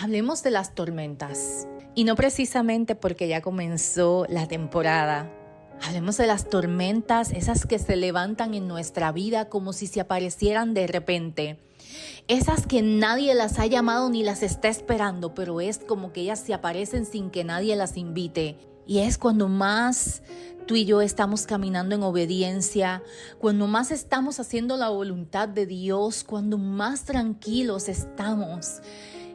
Hablemos de las tormentas. Y no precisamente porque ya comenzó la temporada. Hablemos de las tormentas, esas que se levantan en nuestra vida como si se aparecieran de repente. Esas que nadie las ha llamado ni las está esperando, pero es como que ellas se aparecen sin que nadie las invite. Y es cuando más tú y yo estamos caminando en obediencia, cuando más estamos haciendo la voluntad de Dios, cuando más tranquilos estamos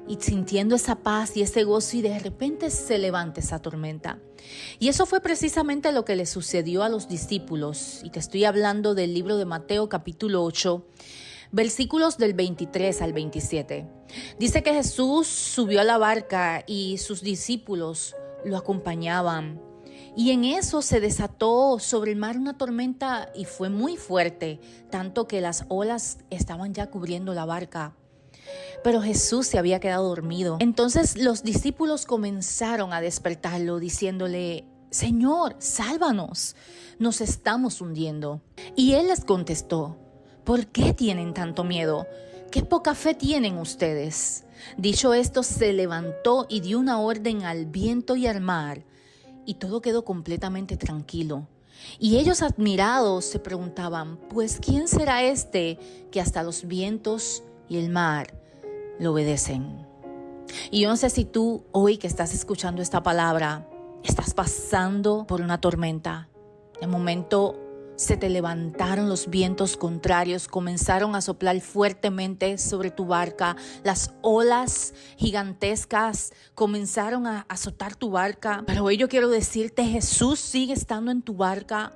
y sintiendo esa paz y ese gozo, y de repente se levanta esa tormenta. Y eso fue precisamente lo que le sucedió a los discípulos. Y te estoy hablando del libro de Mateo capítulo 8, versículos del 23 al 27. Dice que Jesús subió a la barca y sus discípulos lo acompañaban. Y en eso se desató sobre el mar una tormenta y fue muy fuerte, tanto que las olas estaban ya cubriendo la barca. Pero Jesús se había quedado dormido. Entonces los discípulos comenzaron a despertarlo diciéndole: Señor, sálvanos, nos estamos hundiendo. Y él les contestó: ¿por qué tienen tanto miedo? ¿Qué poca fe tienen ustedes? Dicho esto, se levantó y dio una orden al viento y al mar, y todo quedó completamente tranquilo. Y ellos, admirados, se preguntaban: pues ¿quién será este que hasta los vientos y el mar le obedecen? Y yo no sé si tú, hoy que estás escuchando esta palabra, estás pasando por una tormenta. De momento se te levantaron los vientos contrarios, comenzaron a soplar fuertemente sobre tu barca. Las olas gigantescas comenzaron a azotar tu barca. Pero hoy yo quiero decirte, Jesús sigue estando en tu barca.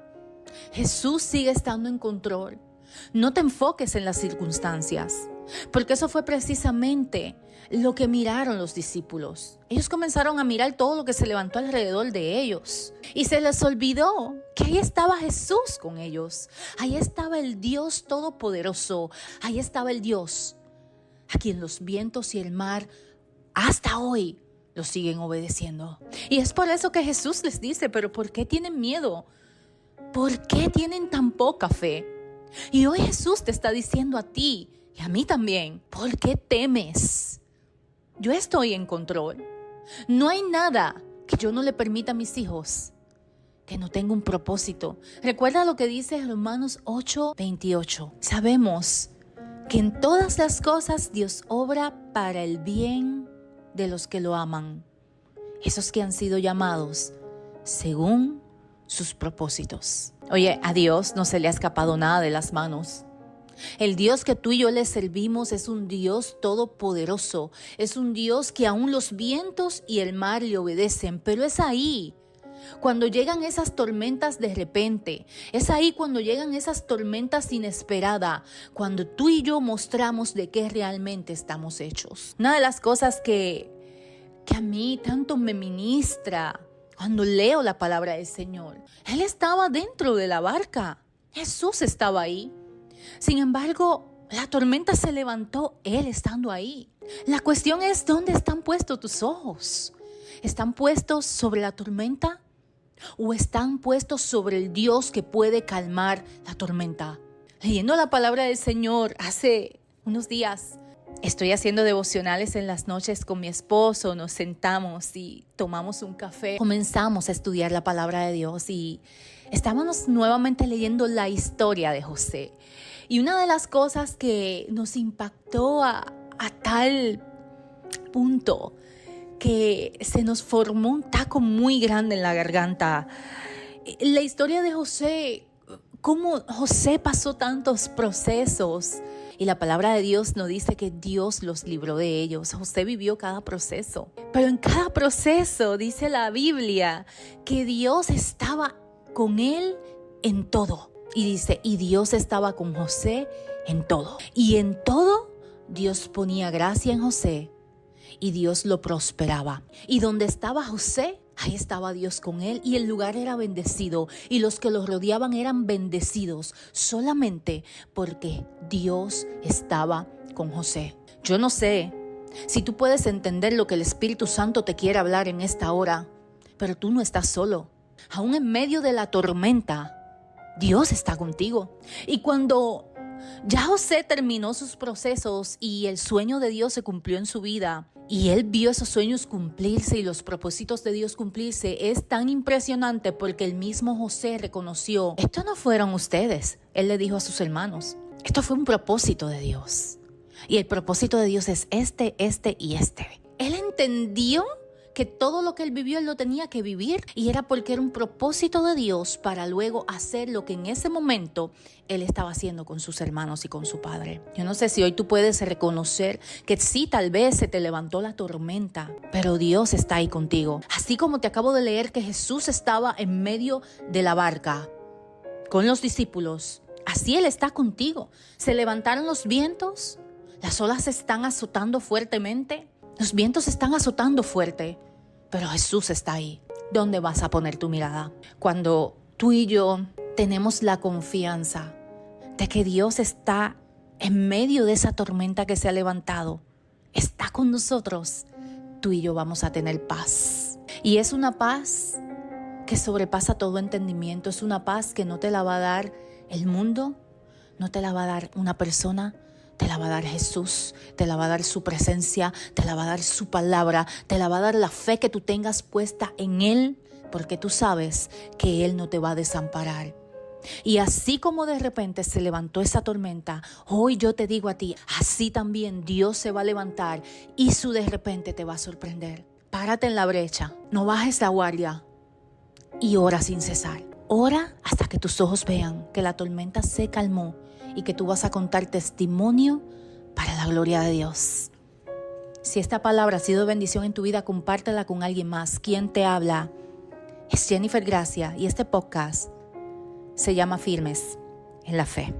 Jesús sigue estando en control. No te enfoques en las circunstancias, porque eso fue precisamente lo que miraron los discípulos. Ellos comenzaron a mirar todo lo que se levantó alrededor de ellos y se les olvidó que ahí estaba Jesús con ellos. Ahí estaba el Dios Todopoderoso. Ahí estaba el Dios a quien los vientos y el mar hasta hoy lo siguen obedeciendo. Y es por eso que Jesús les dice: ¿pero por qué tienen miedo? ¿Por qué tienen tan poca fe? Y hoy Jesús te está diciendo a ti y a mí también: ¿por qué temes? Yo estoy en control. No hay nada que yo no le permita a mis hijos que no tenga un propósito. Recuerda lo que dice Romanos 8:28. Sabemos que en todas las cosas Dios obra para el bien de los que lo aman, esos que han sido llamados según sus propósitos. Oye, a Dios no se le ha escapado nada de las manos. El Dios que tú y yo le servimos es un Dios todopoderoso. Es un Dios que aún los vientos y el mar le obedecen. Pero es ahí cuando llegan esas tormentas de repente. Es ahí cuando llegan esas tormentas inesperadas, cuando tú y yo mostramos de qué realmente estamos hechos. Una de las cosas que a mí tanto me ministra cuando leo la palabra del Señor: Él estaba dentro de la barca. Jesús estaba ahí. Sin embargo, la tormenta se levantó Él estando ahí. La cuestión es: ¿dónde están puestos tus ojos? ¿Están puestos sobre la tormenta o están puestos sobre el Dios que puede calmar la tormenta? Leyendo la palabra del Señor hace unos días, estoy haciendo devocionales en las noches con mi esposo. Nos sentamos y tomamos un café. Comenzamos a estudiar la palabra de Dios y estábamos nuevamente leyendo la historia de José. Y una de las cosas que nos impactó a tal punto que se nos formó un taco muy grande en la garganta. La historia de José, cómo José pasó tantos procesos. Y la palabra de Dios nos dice que Dios los libró de ellos. José vivió cada proceso. Pero en cada proceso dice la Biblia que Dios estaba con él en todo. Y dice: y Dios estaba con José en todo. Y en todo Dios ponía gracia en José y Dios lo prosperaba. Y donde estaba José, ahí estaba Dios con él, y el lugar era bendecido y los que lo rodeaban eran bendecidos solamente porque Dios estaba con José. Yo no sé si tú puedes entender lo que el Espíritu Santo te quiere hablar en esta hora, pero tú no estás solo. Aún en medio de la tormenta, Dios está contigo. Y cuando Ya José terminó sus procesos y el sueño de Dios se cumplió en su vida. Y él vio esos sueños cumplirse y los propósitos de Dios cumplirse. Es tan impresionante porque el mismo José reconoció, esto no fueron ustedes. Él le dijo a sus hermanos, esto fue un propósito de Dios. Y el propósito de Dios es este y este. Él entendió que todo lo que él vivió, él lo tenía que vivir. Y era porque era un propósito de Dios para luego hacer lo que en ese momento él estaba haciendo con sus hermanos y con su padre. Yo no sé si hoy tú puedes reconocer que sí, tal vez se te levantó la tormenta, pero Dios está ahí contigo. Así como te acabo de leer que Jesús estaba en medio de la barca con los discípulos, así Él está contigo. Se levantaron los vientos, las olas se están azotando fuertemente. Los vientos están azotando fuerte, pero Jesús está ahí. ¿Dónde vas a poner tu mirada? Cuando tú y yo tenemos la confianza de que Dios está en medio de esa tormenta que se ha levantado, está con nosotros, tú y yo vamos a tener paz. Y es una paz que sobrepasa todo entendimiento. Es una paz que no te la va a dar el mundo, no te la va a dar una persona, te la va a dar Jesús, te la va a dar su presencia, te la va a dar su palabra, te la va a dar la fe que tú tengas puesta en Él, porque tú sabes que Él no te va a desamparar. Y así como de repente se levantó esa tormenta, hoy yo te digo a ti, así también Dios se va a levantar y su de repente te va a sorprender. Párate en la brecha, no bajes la guardia y ora sin cesar. Ora hasta que tus ojos vean que la tormenta se calmó y que tú vas a contar testimonio para la gloria de Dios. Si esta palabra ha sido bendición en tu vida, compártela con alguien más. ¿Quién te habla? Es Jennifer Gracia y este podcast se llama Firmes en la Fe.